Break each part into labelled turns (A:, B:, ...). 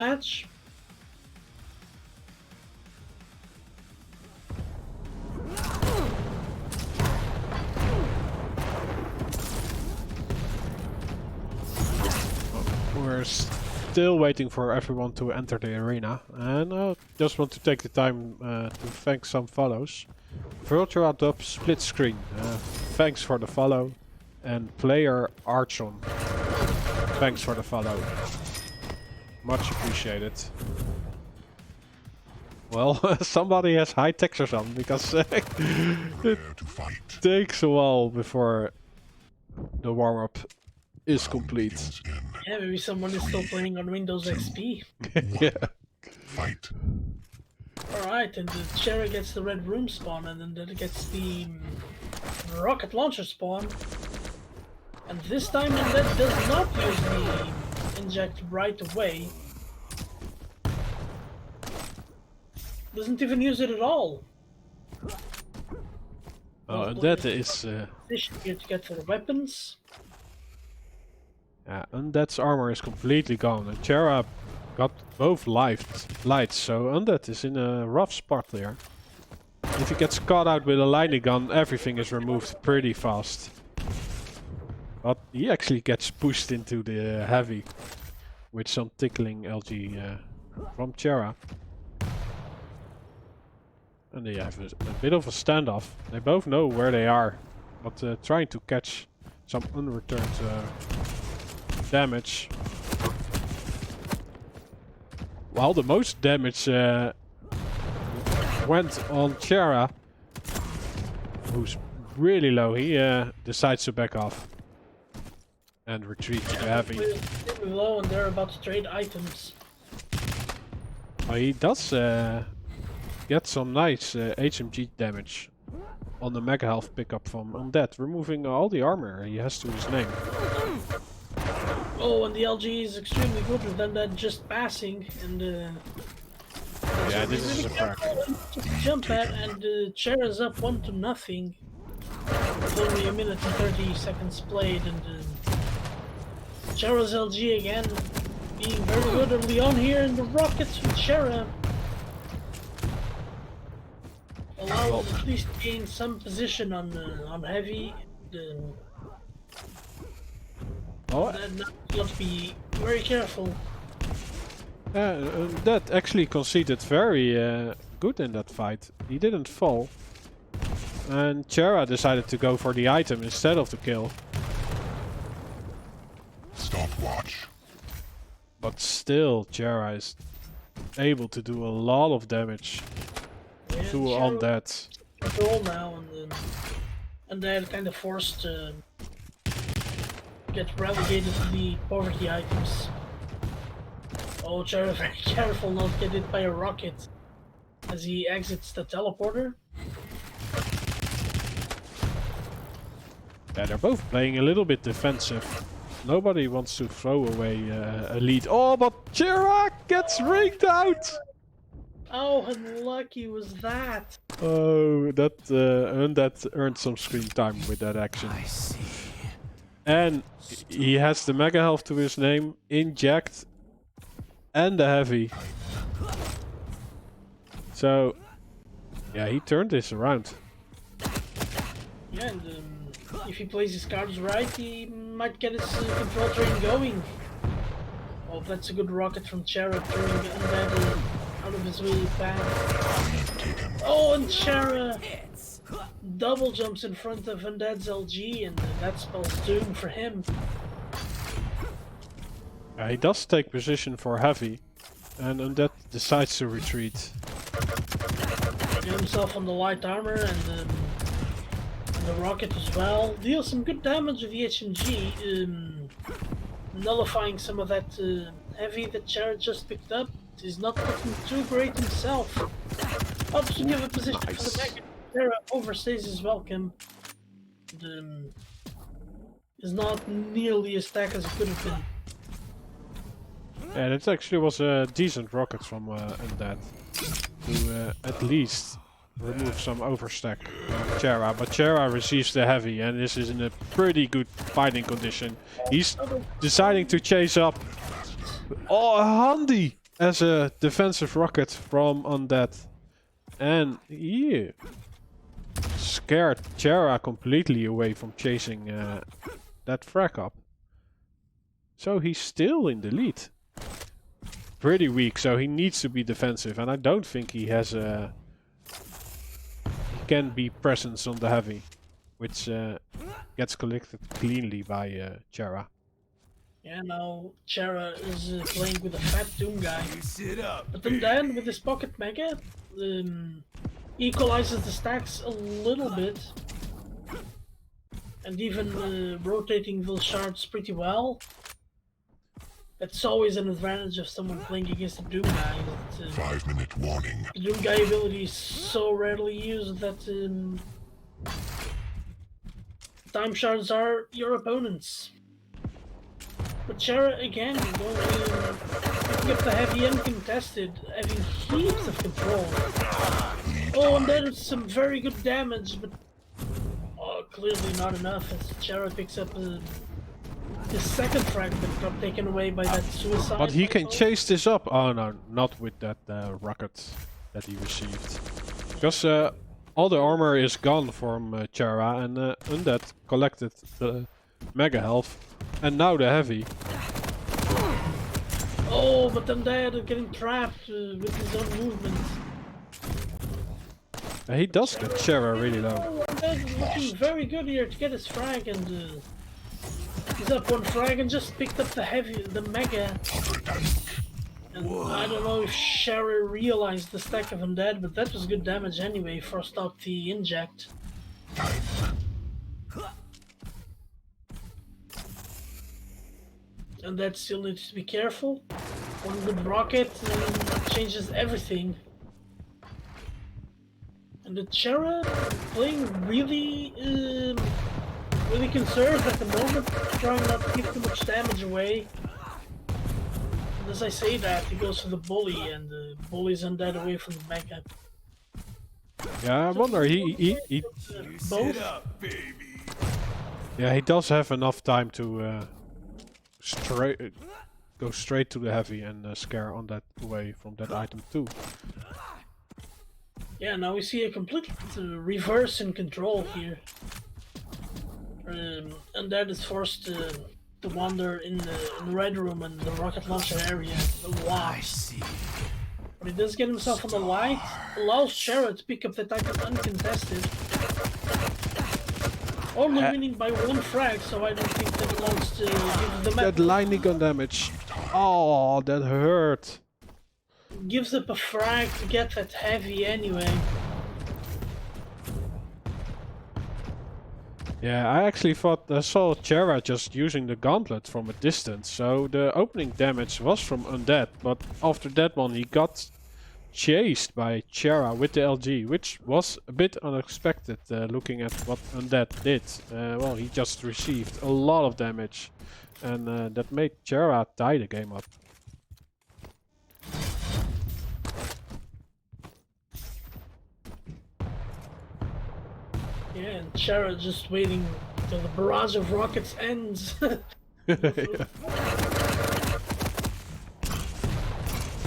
A: match.
B: We're still waiting for everyone to enter the arena, and I just want to take the time to thank some follows. Virtual Dub Split Screen, thanks for the follow, and Player Archon, thanks for the follow. Much appreciated. Well, somebody has high textures on, because it takes a while before the warm-up is complete.
A: Yeah, maybe someone is still playing on Windows XP.
B: Yeah.
C: Fight.
A: Alright, and the Cherry gets the red room spawn, and then it gets the rocket launcher spawn. And this time that does not use the inject right away. Doesn't even use it at all.
B: Oh, and that is...
A: Position here to get the weapons.
B: Yeah, Undead's armor is completely gone, and Chera got both lights, so Undead is in a rough spot there. If he gets caught out with a lightning gun, everything is removed pretty fast. But he actually gets pushed into the heavy with some tickling LG from Chera. And they have a bit of a standoff. They both know where they are, but trying to catch some unreturned damage. While the most damage went on Chera, who's really low. He decides to back off and retreat to the heavy.
A: Really low, and they're about to trade items.
B: But he does get some nice HMG damage on the Mega Health pickup from Undead, removing all the armor he has to his name.
A: Oh, and the LG is extremely good with Undead just passing, and
B: yeah, this is a crack.
A: To jump at, and Chera's up 1-0. With only a minute and 30 seconds played, and Chera's LG again being very good early on here, and the rockets with Chera allow them at least to gain some position on heavy.
B: Oh,
A: You have to be very careful.
B: that actually conceded very good in that fight. He didn't fall. And Chera decided to go for the item instead of the kill.
C: Stopwatch.
B: But still, Chera is able to do a lot of damage
A: Yeah,
B: to
A: Chera
B: Undead.
A: control now, and they're kind of forced to get relegated to the poverty items. Oh, Chera, very careful not to get hit by a rocket as he exits the teleporter.
B: Yeah, they're both playing a little bit defensive. Nobody wants to throw away a lead. Oh, but Chera gets rigged out!
A: How unlucky was that?
B: Oh, that Undead earned some screen time with that action.
D: I see.
B: And he has the Mega Health to his name, Inject, and the Heavy. So, yeah, he turned this around.
A: Yeah, and if he plays his cards right, he might get his control train going. Oh, that's a good rocket from Chera, turning Undead out of his way path. Oh, and Chera double jumps in front of Undead's LG, and that spells doom for him.
B: He does take position for Heavy, and Undead decides to retreat.
A: Get himself on the light armor and the rocket as well. Deals some good damage with the HMG, nullifying some of that heavy that Chera just picked up. He's not looking too great himself. Helps to give a position for the back. Chera overstays his welcome. And, is not nearly as stacked as it could have been.
B: And it actually was a decent rocket from Undead to at least remove some overstack of Chera. But Chera receives the Heavy, and this is in a pretty good fighting condition. He's deciding to chase up. Oh, a handy! as a defensive rocket from Undead. And he scared Chera completely away from chasing that frag up. So he's still in the lead. Pretty weak, so he needs to be defensive, and I don't think he has a... He can be presence on the heavy, which gets collected cleanly by Chera.
A: Yeah, now Chera is playing with a fat Doom guy. But then with his pocket mega, equalizes the stacks a little bit. And even rotating those shards pretty well. That's always an advantage of someone playing against a Doom guy. That,
C: 5-minute warning.
A: the Doom guy ability is so rarely used that time shards are your opponents. But Chera again, picking up the heavy uncontested, having heaps of control. Oh, and then some very good damage, but clearly not enough as Chera picks up the second frag that got taken away by that suicide.
B: But he can
A: rifle.
B: chase this up. Oh no, not with that rocket that he received. Because all the armor is gone from Chera, and Undead collected the mega health. And now the heavy.
A: Oh, but then they're getting trapped with his own movement.
B: He does get Chera really low.
A: Oh, Undead looking very good here to get his frag, and he's up one frag and just picked up the mega. And I don't know if Chera realized the stack of Undead, but that was good damage anyway for stop the inject. And that still needs to be careful. One good rocket changes everything. And the Chera playing really, really conserved at the moment, trying not to give too much damage away. And as I say that, he goes for the bully, and the bully's Undead away from the mega.
B: Yeah, I wonder, he
A: Both.
B: yeah, he does have enough time to go straight to the heavy and scare on that away from that item too.
A: Yeah, now we see a complete reverse in control here. Undead is forced to wander in the red room and the rocket launcher area a lot. But he does get himself on the light, allows Chera to pick up that item uncontested. Only winning by one frag, so I don't think that belongs to give the map.
B: That lightning gun damage. Oh, that hurt.
A: Gives up a frag to get that heavy anyway.
B: Yeah, I actually thought I saw Chera just using the gauntlet from a distance, so the opening damage was from Undead, but after that one he got chased by Chera with the LG, which was a bit unexpected looking at what Undead did. Well, he just received a lot of damage, and that made Chera tie the game up.
A: Yeah, and Chera just waiting till the barrage of rockets ends.
B: Yeah.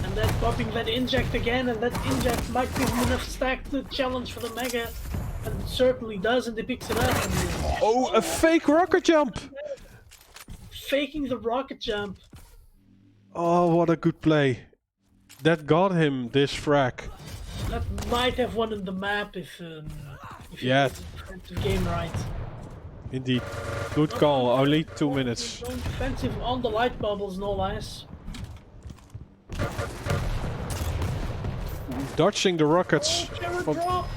A: And then popping that inject again, and that inject might give him enough stack to challenge for the mega. And it certainly does, and he picks it up. And
B: Oh, a fake rocket jump!
A: faking the rocket jump.
B: Oh, what a good play. That got him this frag.
A: That might have won him the map if you
B: Yeah.
A: played the defensive game right.
B: Indeed. Good call, only 2 minutes.
A: Going defensive on the light bubbles, no less.
B: Dodging the rockets.
A: Chera
B: from-
A: drop!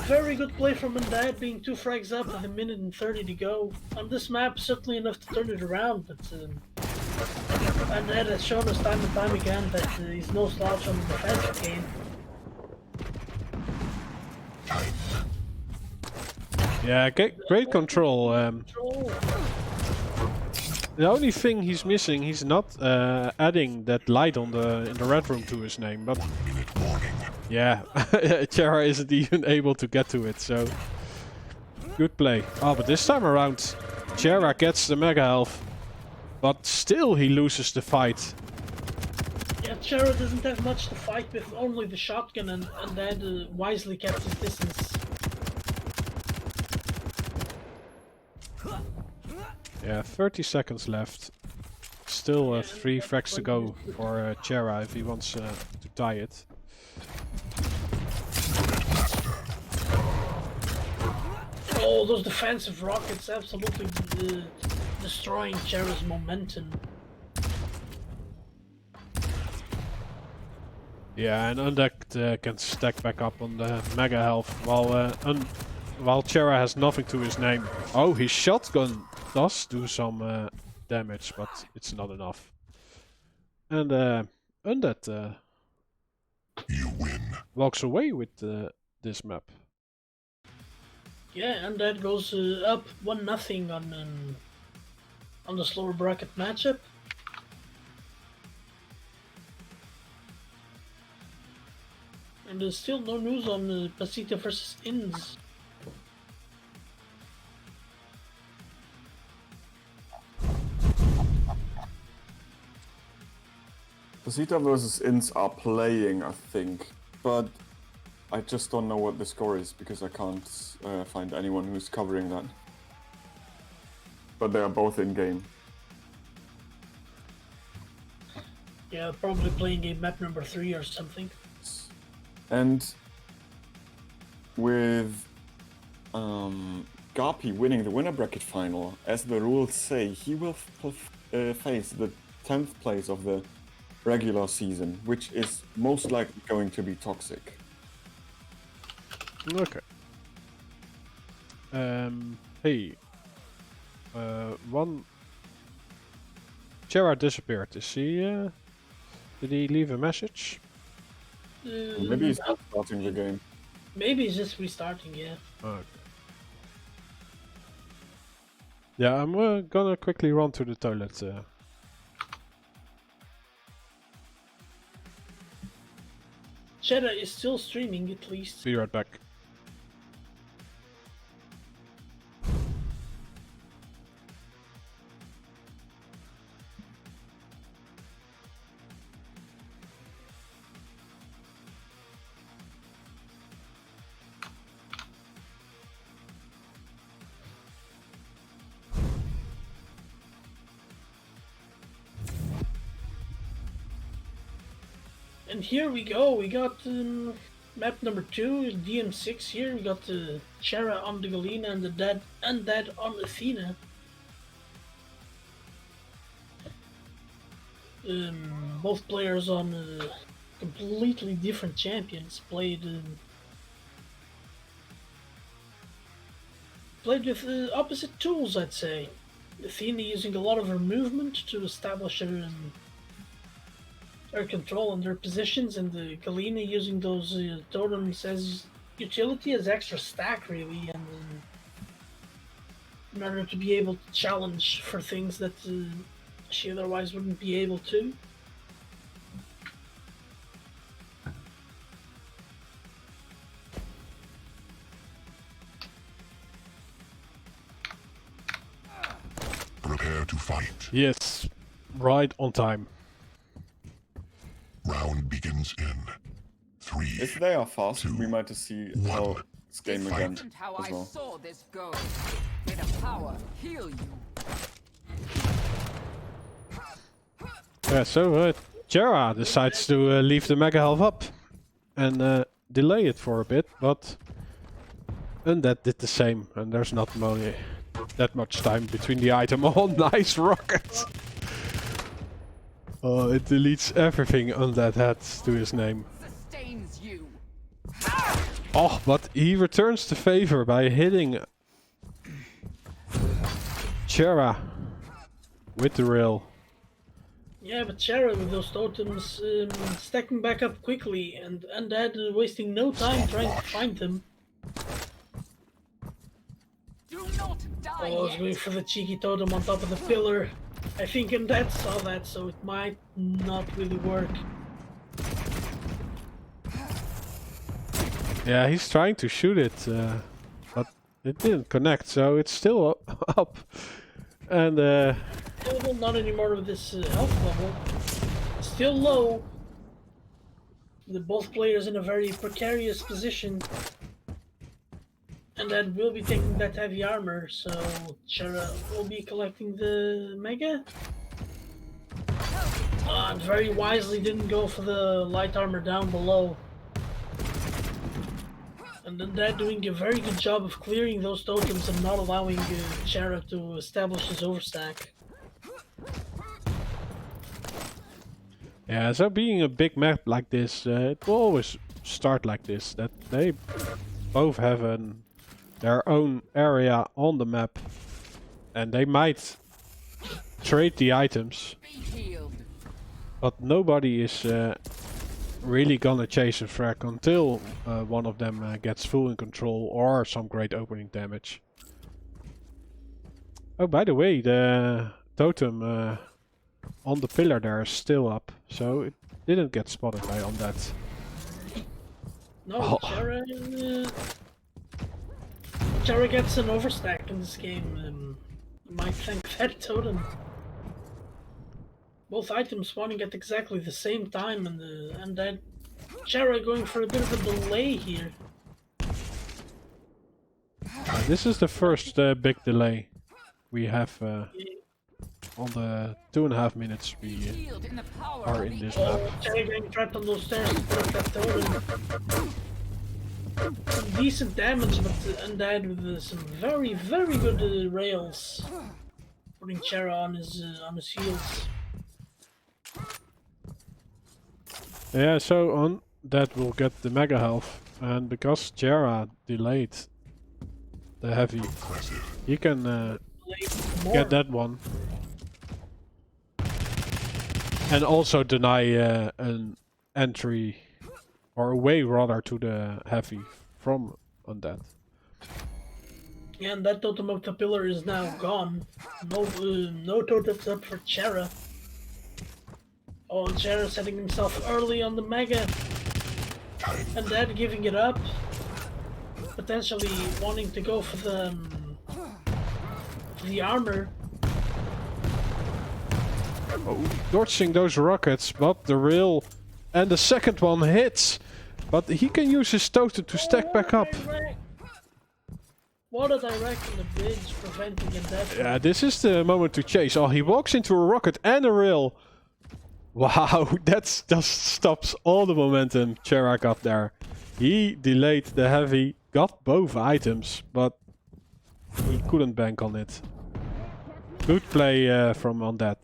A: Very good play from Undead, being 2 frags up with 1:30 to go. On this map, certainly enough to turn it around, but Undead has shown us time and time again that he's no slouch on the defensive game.
B: Yeah, great control.
A: Control.
B: The only thing he's missing, he's not adding that light on in the red room to his name, but
C: 1-minute warning.
B: yeah, Chera isn't even able to get to it, so good play. Oh, but this time around, Chera gets the mega health, but still he loses the fight.
A: Yeah, Chera doesn't have much to fight with, only the shotgun, and Undead wisely kept his distance.
B: Yeah, 30 seconds left. Still 3 frags to go for Chera if he wants to tie it.
A: Oh, those defensive rockets absolutely destroying Chera's momentum.
B: Yeah, and Undead can stack back up on the mega health while Chera has nothing to his name. Oh, his shotgun does do some damage, but it's not enough. And Undead
C: You win.
B: walks away with this map.
A: Yeah, and that goes up 1-0 on the slower bracket matchup. And there's still no news on Pasita versus Inns.
D: Pasita versus Inns are playing, I think, but I just don't know what the score is because I can't find anyone who's covering that. But they are both in game.
A: Yeah, probably playing game map number 3 or something.
D: And with Garpy winning the winner bracket final, as the rules say, he will face the 10th place of the regular season, which is most likely going to be toxic.
B: Okay. Hey. One. Chera disappeared. Is he? Did he leave a message?
D: Maybe he's not starting the game.
A: Maybe he's just restarting, yeah.
B: Okay. Yeah, I'm gonna quickly run to the toilet.
A: Chera is still streaming, at least.
B: Be right back.
A: And here we go, we got map number 2, DM6 here, we got Chera on the Galena and the Undead on Athena. Both players on completely different champions, played with opposite tools, I'd say. Athena using a lot of her movement to establish her control and their positions, and the Galena using those totems as utility, as extra stack, really, and in order to be able to challenge for things that she otherwise wouldn't be able to.
C: Prepare to fight.
B: Yes, right on time.
C: Round begins in 3.
D: If they are fast,
C: 2,
D: we might see how this game again
C: Fight.
E: How
D: as
E: I
D: well.
E: saw this go. May the power heal you.
B: Yeah, so Chera decides to leave the mega health up and delay it for a bit, but Undead did the same, and there's not only that much time between the item. Oh, nice rocket! Oh, it deletes everything Undead had to his name.
E: Sustains you.
B: Oh, but he returns the favor by hitting Chera with the rail.
A: Yeah, but Chera with those totems stacking back up quickly, and Undead wasting no time trying to find them.
E: Do not die
A: Oh, I was
E: yet.
A: going for the cheeky totem on top of the pillar. I think Undead saw that, so it might not really work.
B: Yeah, he's trying to shoot it, but it didn't connect, so it's still up. And
A: Well, not anymore with this health level. Still low. both players in a very precarious position. And then we'll be taking that heavy armor, so Chera will be collecting the Mega. Very wisely didn't go for the light armor down below. And then they're doing a very good job of clearing those totems and not allowing Chera to establish his overstack.
B: Yeah, so being a big map like this, it will always start like this. That they both have their own area on the map. And they might trade the items.
E: Be healed.
B: But nobody is really gonna chase a frag until one of them gets full in control or some great opening damage. Oh, by the way, the totem on the pillar there is still up, so it didn't get spotted by on that.
A: No, Chera gets an overstack in this game. You might thank that totem. Both items spawning at exactly the same time, and then Chera going for a bit of a delay here.
B: This is the first big delay we have on the 2.5 minutes we
E: Healed in the power
B: are
E: of
B: in
E: the
B: this map.
A: Chera getting trapped on those stairs to put up that totem. Some decent damage, but Undead with some very, very good rails, putting Chera on his heels.
B: Yeah, so on that will get the mega health, and because Chera delayed the heavy, he can get that one. And also deny an entry, or a way rather, to the heavy from Undead.
A: Yeah, and that totem of the pillar is now gone. No totems up for Chera. Oh, and Chera setting himself early on the Mega. And then giving it up. Potentially wanting to go for the armor.
B: Oh, dodging those rockets, but the rail and the second one hits. But he can use his totem to stack back up.
A: What a direct on the bridge, preventing a death.
B: Yeah, this is the moment to chase. Oh, he walks into a rocket and a rail. Wow, that just stops all the momentum Chera got there. He delayed the heavy, got both items, but he couldn't bank on it. Good play from on that.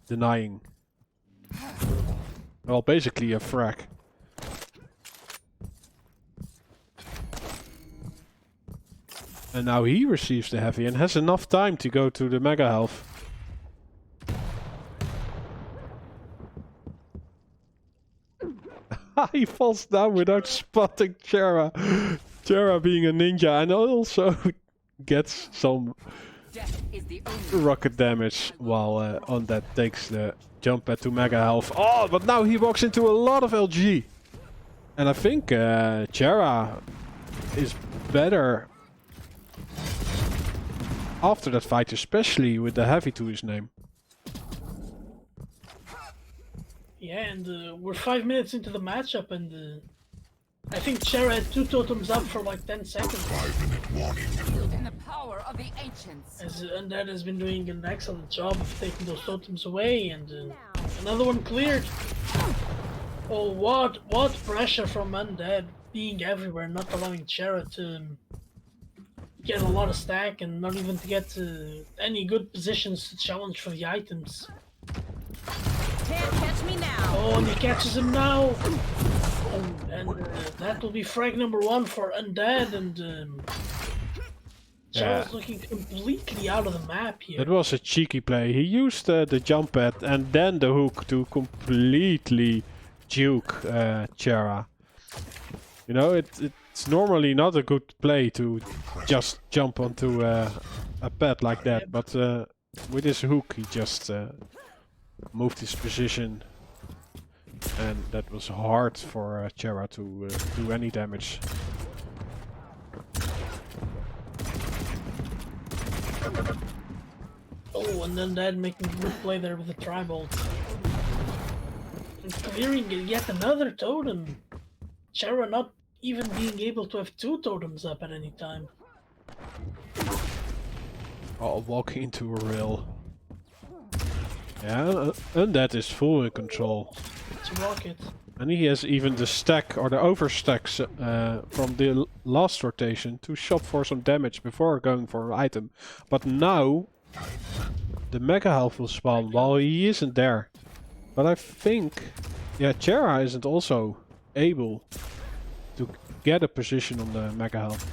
B: Denying. Well, basically a frag. And now he receives the heavy and has enough time to go to the mega health. He falls down without spotting Chera. Chera being a ninja and also gets some
E: Death is the only
B: rocket damage while on that takes the jump pad to mega health. Oh, but now he walks into a lot of LG. And I think Chera is better after that fight, especially with the heavy to his name.
A: Yeah, and we're 5 minutes into the matchup, and I think Chera had 2 totems up for like 10 seconds.
C: 5-minute warning.
E: healed in the power of the ancients.
A: As Undead has been doing an excellent job of taking those totems away, and another one cleared. Oh, what pressure from Undead, being everywhere, not allowing Chera to get a lot of stack and not even to get any good positions to challenge for the items.
F: Can't catch me now.
A: Oh, and he catches him now. And that will be frag number 1 for Undead, and Chera's looking completely out of the map here.
B: It was a cheeky play. He used the jump pad and then the hook to completely juke Chera. You know, it's normally not a good play to just jump onto a pad like that, but with his hook he just moved his position, and that was hard for Chera to do any damage.
A: Oh, and then Dad making a good play there with the tri-bolt. And clearing yet another totem. Chara not even being able to have 2 totems up at any time.
B: Oh, walking into a rail. Yeah, Undead is full in control.
A: It's a rocket.
B: And he has even the stack or the overstacks from the last rotation to shop for some damage before going for an item. But now the Mega Health will spawn while he isn't there. But I think, yeah, Chera isn't also able to get a position on the Mega Health.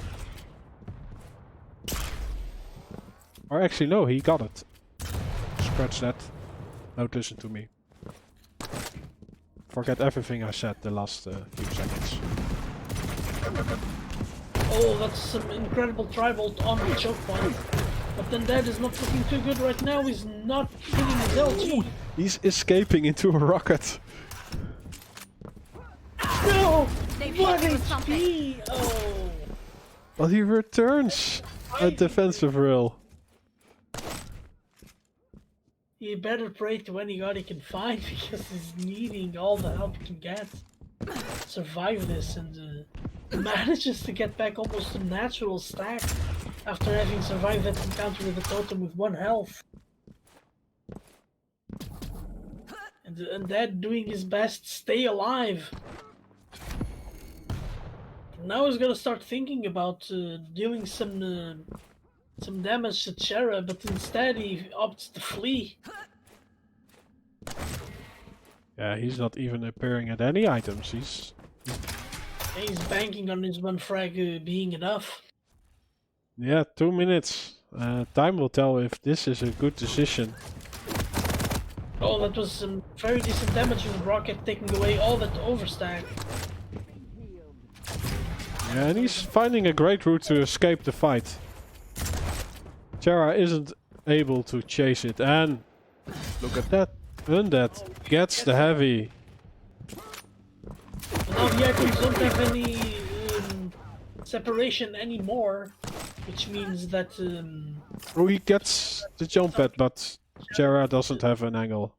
B: Or actually no, he got it. Scratch that. Don't listen to me. Forget everything I said the last few seconds.
A: Oh, that's some incredible tri-bolt on the choke point. But then that is not looking too good right now. He's not hitting his LG.
B: He's escaping into a rocket.
A: No!
F: They've
A: What
F: hit me with something.
A: HP? Oh.
B: But he returns a defensive rail.
A: He better pray to any god he can find because he's needing all the help he can get. Survive this and manages to get back almost a natural stack after having survived that encounter with the totem with 1 health. And that doing his best to stay alive. Now he's gonna start thinking about dealing some damage to Chera, but instead he opts to flee.
B: Yeah, he's not even appearing at any items. He's
A: He's banking on his 1 frag being enough.
B: yeah, 2 minutes. Time will tell if this is a good decision.
A: Oh, that was some very decent damage with Rocket taking away all that overstack.
B: Yeah, and he's finding a great route to escape the fight. Chera isn't able to chase it, and look at that. Undead gets the heavy.
A: Now the items don't have any separation anymore, which means that
B: Oh, he gets the jump pad, but Chera doesn't have an angle.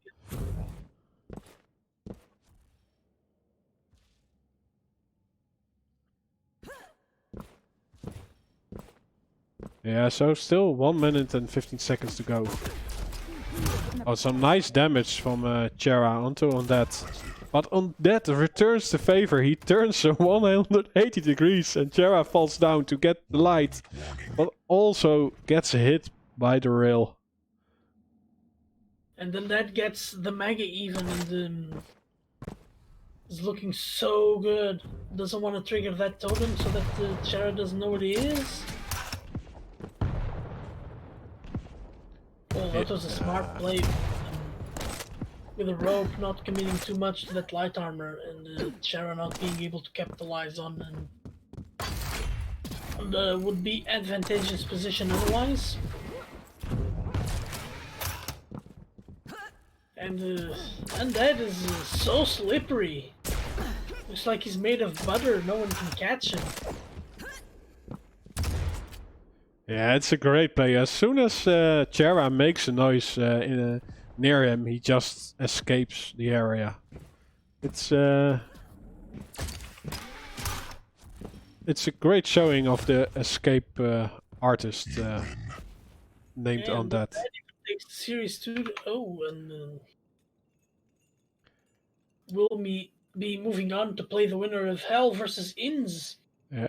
B: Yeah, so still 1 minute and 15 seconds to go. Oh, some nice damage from Chera onto Undead. But Undead returns the favor. He turns 180 degrees and Chera falls down to get the light. But also gets hit by the rail.
A: and then that gets the Mega even and is looking so good. Doesn't want to trigger that totem so that Chara doesn't know what he is. Oh, that was a smart play. With a rope not committing too much to that light armor and Chara not being able to capitalize on the would be advantageous position otherwise. And that is so slippery. Looks like he's made of butter. No one can catch him.
B: Yeah, it's a great play. As soon as Chera makes a noise near him, he just escapes the area. It's a great showing of the escape artist named
A: And
B: Undead.
A: takes the series 2 to 0 and will be moving on to play the winner of Hell versus Inns.
B: Yeah.